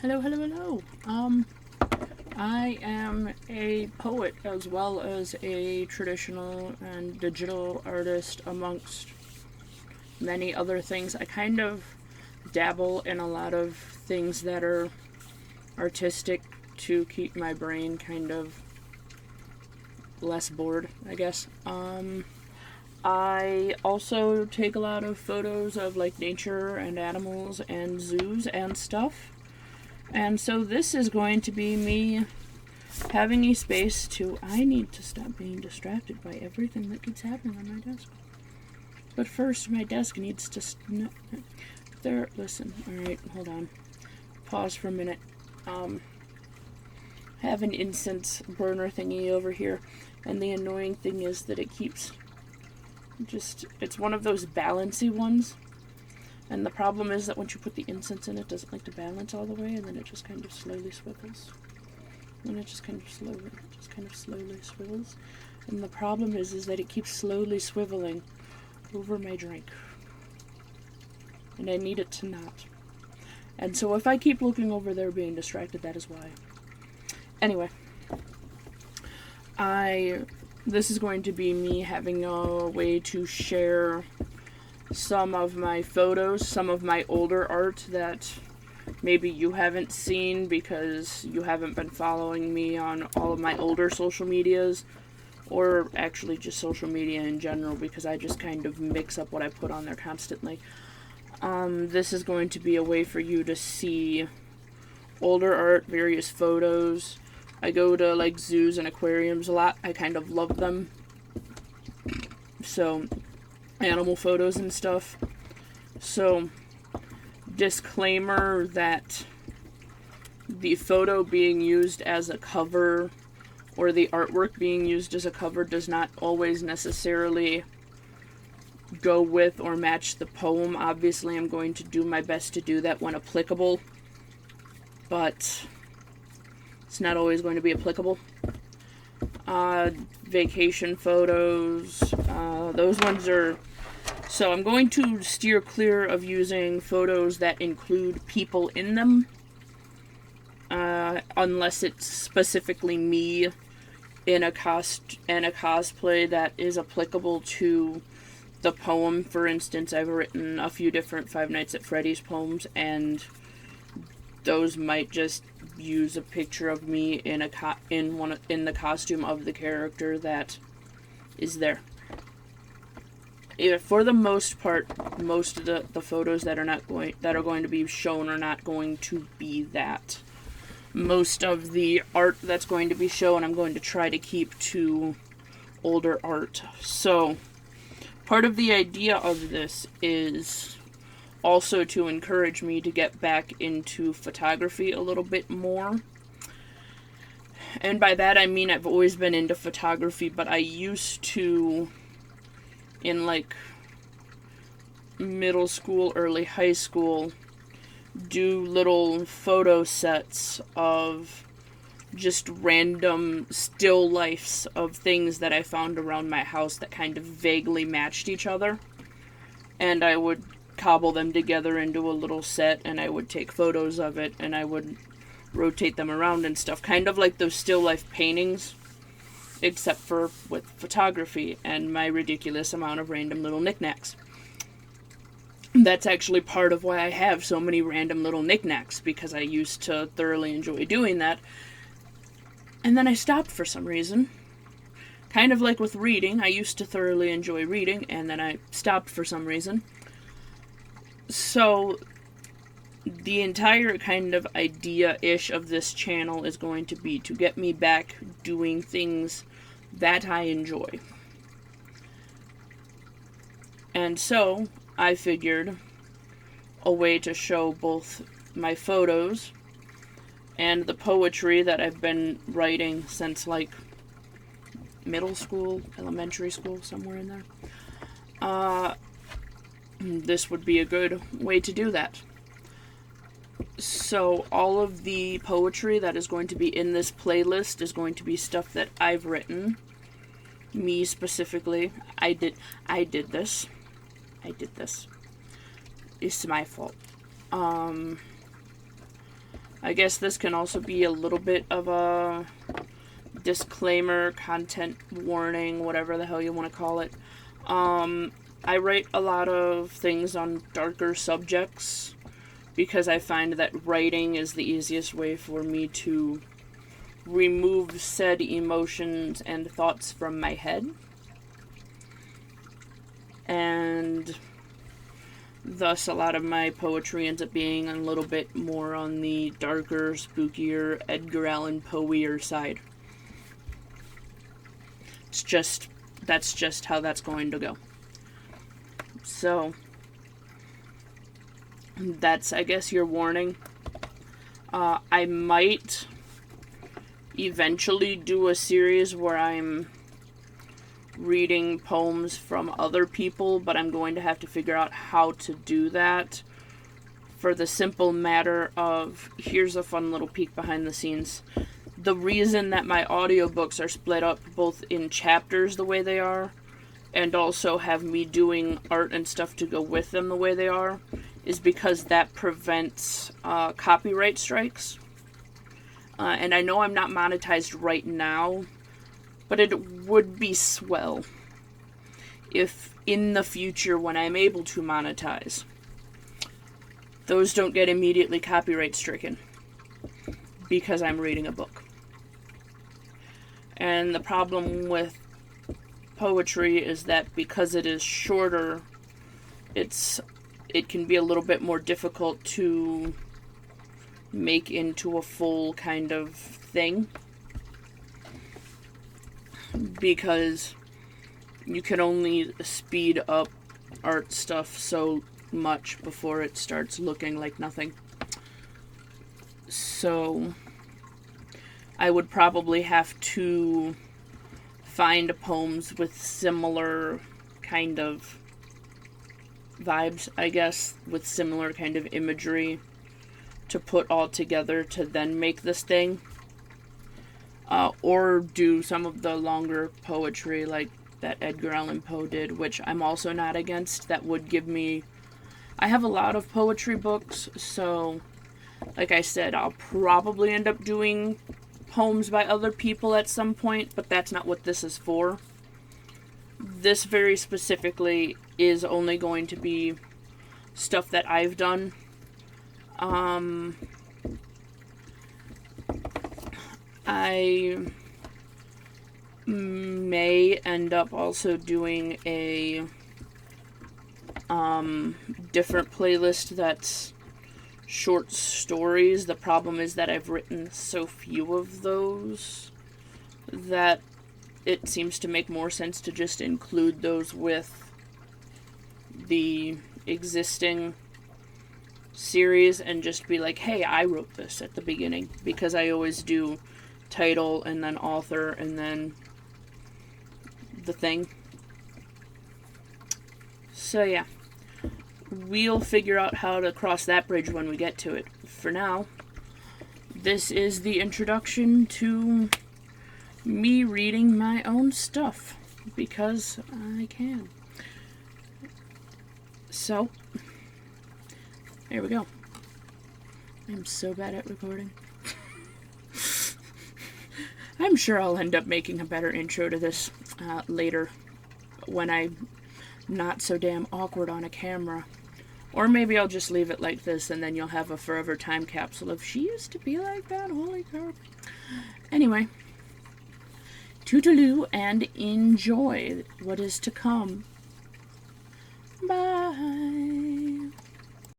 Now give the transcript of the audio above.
Hello, hello, hello. I am a poet as well as a traditional and digital artist, amongst many other things. I kind of dabble in a lot of things that are artistic to keep my brain kind of less bored, I guess. I also take a lot of photos of like nature and animals and zoos and stuff. And so this is going to be me having a space to. I need to stop being distracted by everything that keeps happening on my desk. But first, my desk needs to. There, listen. Alright, hold on. Pause for a minute. I have an incense burner thingy over here, and the annoying thing is that it keeps. It's one of those balancy ones. And the problem is that once you put the incense in, it doesn't like to balance all the way, and then it just kind of slowly swivels. And it just kind of slowly swivels. And the problem is that it keeps slowly swiveling over my drink. And I need it to not. And so if I keep looking over there being distracted, that is why. Anyway. This is going to be me having a way to share some of my photos, some of my older art that maybe you haven't seen because you haven't been following me on all of my older social medias, or actually just social media in general, because I just kind of mix up what I put on there constantly. This is going to be a way for you to see older art, various photos. I go to like zoos and aquariums a lot. I kind of love them. So, animal photos and stuff. So, disclaimer that the photo being used as a cover or the artwork being used as a cover does not always necessarily go with or match the poem. Obviously, I'm going to do my best to do that when applicable, but it's not always going to be applicable. Vacation photos, those ones are. So I'm going to steer clear of using photos that include people in them, unless it's specifically me in a cosplay that is applicable to the poem. For instance, I've written a few different Five Nights at Freddy's poems, and those might just use a picture of me in the costume of the character that is there. For the most part, most of the photos that are going to be shown are not going to be that. Most of the art that's going to be shown, I'm going to try to keep to older art. So, part of the idea of this is also to encourage me to get back into photography a little bit more. And by that I mean I've always been into photography, but I used to, in like middle school, early high school, do little photo sets of just random still lifes of things that I found around my house that kind of vaguely matched each other. And I would cobble them together into a little set, and I would take photos of it, and I would rotate them around and stuff. Kind of like those still life paintings, except for with photography and my ridiculous amount of random little knickknacks. That's actually part of why I have so many random little knickknacks, because I used to thoroughly enjoy doing that. And then I stopped for some reason. Kind of like with reading, I used to thoroughly enjoy reading, and then I stopped for some reason. So, the entire kind of idea-ish of this channel is going to be to get me back doing things that I enjoy. And so, I figured a way to show both my photos and the poetry that I've been writing since like middle school, elementary school, somewhere in there. This would be a good way to do that. So all of the poetry that is going to be in this playlist is going to be stuff that I've written. Me specifically. I did this. It's my fault. I guess this can also be a little bit of a disclaimer, content warning, whatever the hell you want to call it. I write a lot of things on darker subjects because I find that writing is the easiest way for me to remove said emotions and thoughts from my head. And thus a lot of my poetry ends up being a little bit more on the darker, spookier, Edgar Allan Poe-ier side. That's just how that's going to go. So, that's, I guess, your warning. I might eventually do a series where I'm reading poems from other people, but I'm going to have to figure out how to do that for the simple matter of, here's a fun little peek behind the scenes. The reason that my audiobooks are split up both in chapters the way they are, and also have me doing art and stuff to go with them the way they are, is because that prevents copyright strikes. And I know I'm not monetized right now, but it would be swell if in the future when I'm able to monetize, those don't get immediately copyright stricken because I'm reading a book. And the problem with poetry is that because it is shorter, it can be a little bit more difficult to make into a full kind of thing, because you can only speed up art stuff so much before it starts looking like nothing. So I would probably have to find poems with similar kind of vibes, I guess, with similar kind of imagery to put all together to then make this thing. Or do some of the longer poetry like that Edgar Allan Poe did, which I'm also not against. That would give me... I have a lot of poetry books, so like I said, I'll probably end up doing poems by other people at some point, but that's not what this is for. This very specifically is only going to be stuff that I've done. I may end up also doing a different playlist that's short stories. The problem is that I've written so few of those that it seems to make more sense to just include those with the existing series and just be like, hey, I wrote this at the beginning, because I always do title and then author and then the thing. So yeah, we'll figure out how to cross that bridge when we get to it. For now, this is the introduction to me reading my own stuff, because I can. So, there we go. I'm so bad at recording. I'm sure I'll end up making a better intro to this later, when I'm not so damn awkward on a camera. Or maybe I'll just leave it like this, and then you'll have a forever time capsule of, she used to be like that, holy crap. Anyway, toodaloo and enjoy what is to come.